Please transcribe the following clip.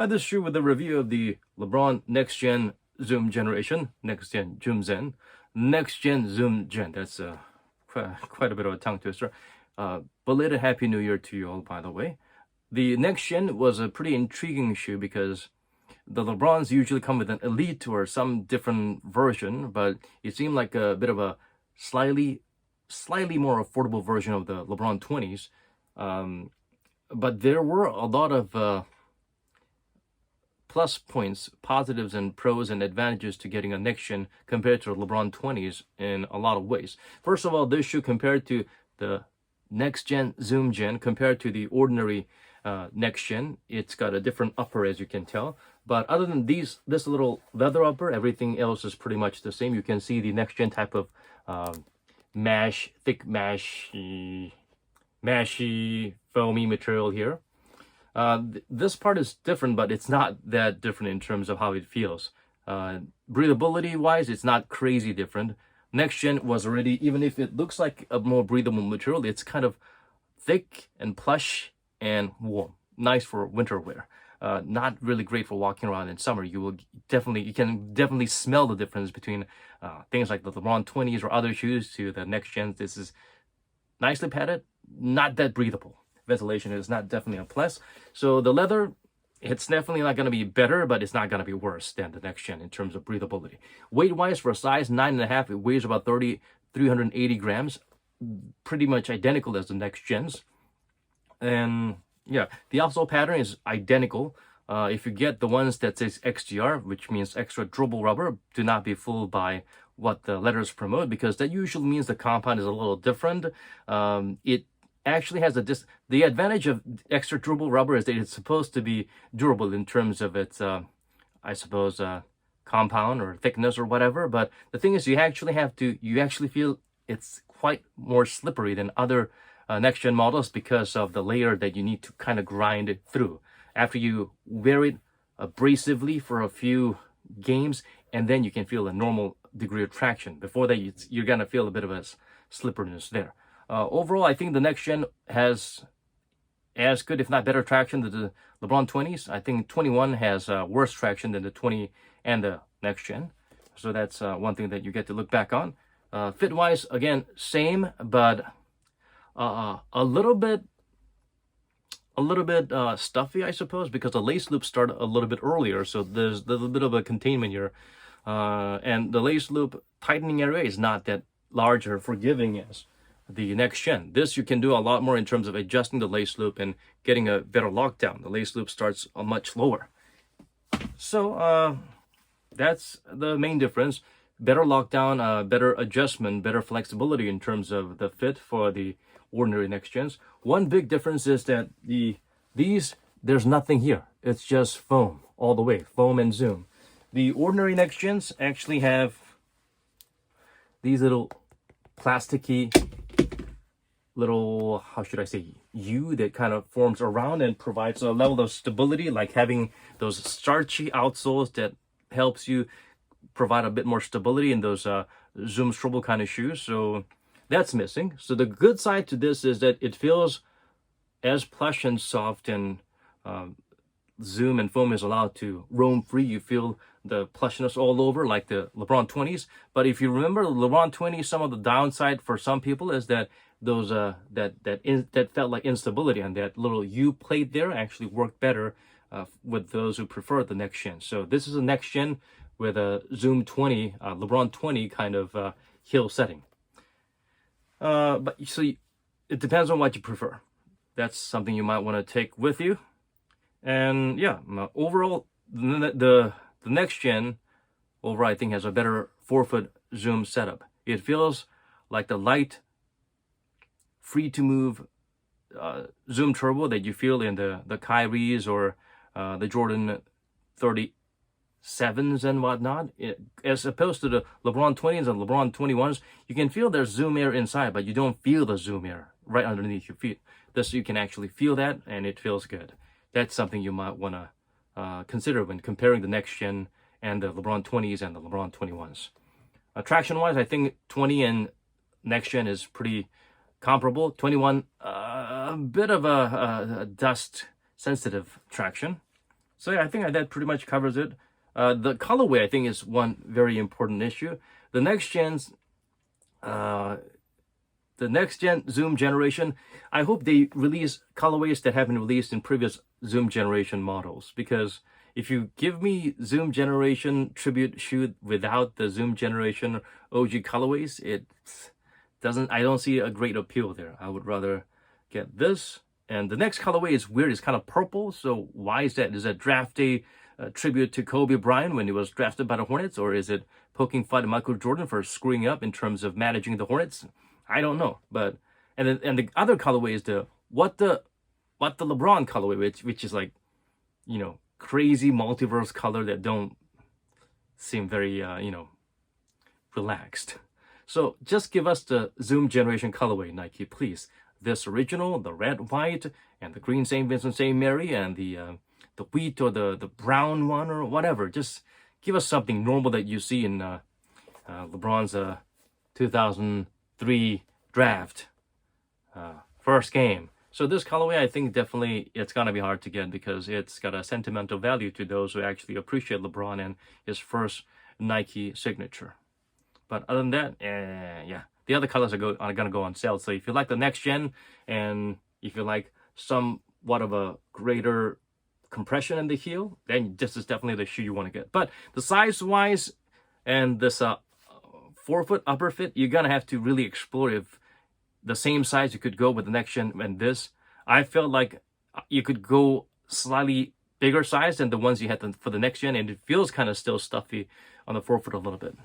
This shoe with the review of the LeBron Next Gen Zoom Generation, Next Gen Zoom Zen, Next Gen Zoom Gen. That's quite a bit of a tongue twister. Belated Happy New Year to you all, by the way. The Next Gen was a pretty intriguing shoe because the LeBrons usually come with an Elite or some different version, but it seemed like a bit of a slightly more affordable version of the LeBron 20s. But there were a lot of plus points, positives and pros and advantages to getting a Next Gen compared to the LeBron 20s in a lot of ways. First of all, this shoe compared to the Next Gen Zoom Gen, compared to the ordinary Next Gen, it's got a different upper, as you can tell. But other than this little leather upper, everything else is pretty much the same. You can see the Next Gen type of thick mashy, foamy material here. This part is different, but it's not that different in terms of how it feels. Breathability wise, it's not crazy different. Next Gen was already, even if it looks like a more breathable material, it's kind of thick and plush and warm. Nice for winter wear. Not really great for walking around in summer. You can definitely smell the difference between things like the LeBron 20s or other shoes to the Next Gens. This is nicely padded, not that breathable. Ventilation is not definitely a plus. So the leather, it's definitely not going to be better, but it's not going to be worse than the Next Gen in terms of breathability. Weight-wise, for a size 9.5, it weighs about 380 grams, pretty much identical as the Next Gens. And yeah, the outsole pattern is identical. If you get the ones that says XDR, which means extra durable rubber, do not be fooled by what the letters promote, because that usually means the compound is a little different. It actually has the advantage of extra durable rubber is that it's supposed to be durable in terms of its I suppose compound or thickness or whatever, but the thing is you actually feel it's quite more slippery than other Next Gen models because of the layer that you need to kind of grind it through after you wear it abrasively for a few games, and then you can feel a normal degree of traction. Before that, you're gonna feel a bit of a slipperiness there. Overall, I think the Next Gen has as good, if not better, traction than the LeBron 20s. I think 21 has worse traction than the 20 and the Next Gen. So that's one thing that you get to look back on. Fit-wise, again, same, but a little bit stuffy, I suppose, because the lace loop started a little bit earlier. So there's a little bit of a containment here. And the lace loop tightening area is not that large or forgiving as the Next Gen. This you can do a lot more in terms of adjusting the lace loop and getting a better lockdown. The lace loop starts much lower. So that's the main difference. Better lockdown, better adjustment, better flexibility in terms of the fit for the ordinary Next Gens. One big difference is that these there's nothing here. It's just foam all the way, foam and zoom. The ordinary Next Gens actually have these little plasticky little, how should I say, U that kind of forms around and provides a level of stability, like having those starchy outsoles that helps you provide a bit more stability in those Zoom Strobel kind of shoes. So that's missing. So the good side to this is that it feels as plush and soft, and Zoom and foam is allowed to roam free. You feel the plushness all over like the LeBron 20s. But if you remember the LeBron 20s, some of the downside for some people is that those that felt like instability, and that little U plate there actually worked better with those who prefer the Next Gen. So this is a Next Gen with a Zoom 20, LeBron 20 kind of heel setting. But so it depends on what you prefer. That's something you might want to take with you. And yeah, overall, the Next Gen overall I think has a better forefoot zoom setup. It feels like the light, free to move Zoom Turbo that you feel in the Kyries or the Jordan 37s and whatnot. As opposed to the LeBron 20s and LeBron 21s, you can feel there's zoom air inside, but you don't feel the zoom air right underneath your feet. This, you can actually feel that, and it feels good. That's something you might want to consider when comparing the Next Gen and the LeBron 20s and the LeBron 21s. Traction-wise, I think 20 and Next Gen is pretty comparable. 21, a bit of a dust-sensitive traction. So yeah, I think that pretty much covers it. The colorway, I think, is one very important issue. The next gen's the next gen Zoom generation, I hope they release colorways that have been released in previous Zoom generation models, because if you give me Zoom generation tribute shoe without the Zoom generation OG colorways, I don't see a great appeal there. I would rather get this. And the next colorway is weird. It's kind of purple. So why is that? Is that draft day tribute to Kobe Bryant when he was drafted by the Hornets? Or is it poking fun at Michael Jordan for screwing up in terms of managing the Hornets? I don't know. But and the other colorway is the LeBron colorway, which is like, crazy multiverse color that don't seem very relaxed. So just give us the Zoom generation colorway, Nike, please. This original, the red, white, and the green St. Vincent, St. Mary, and the wheat or the brown one or whatever. Just give us something normal that you see in LeBron's 2003 draft first game. So this colorway, I think definitely it's gonna be hard to get because it's got a sentimental value to those who actually appreciate LeBron and his first Nike signature. But other than that, yeah, the other colors are gonna go on sale. So if you like the next gen and if you like somewhat of a greater compression in the heel, then this is definitely the shoe you want to get. But the size wise and this forefoot upper fit, you're gonna have to really explore if the same size you could go with the next gen and this. I felt like you could go slightly bigger size than the ones you had for the next gen, and it feels kind of still stuffy on the forefoot a little bit.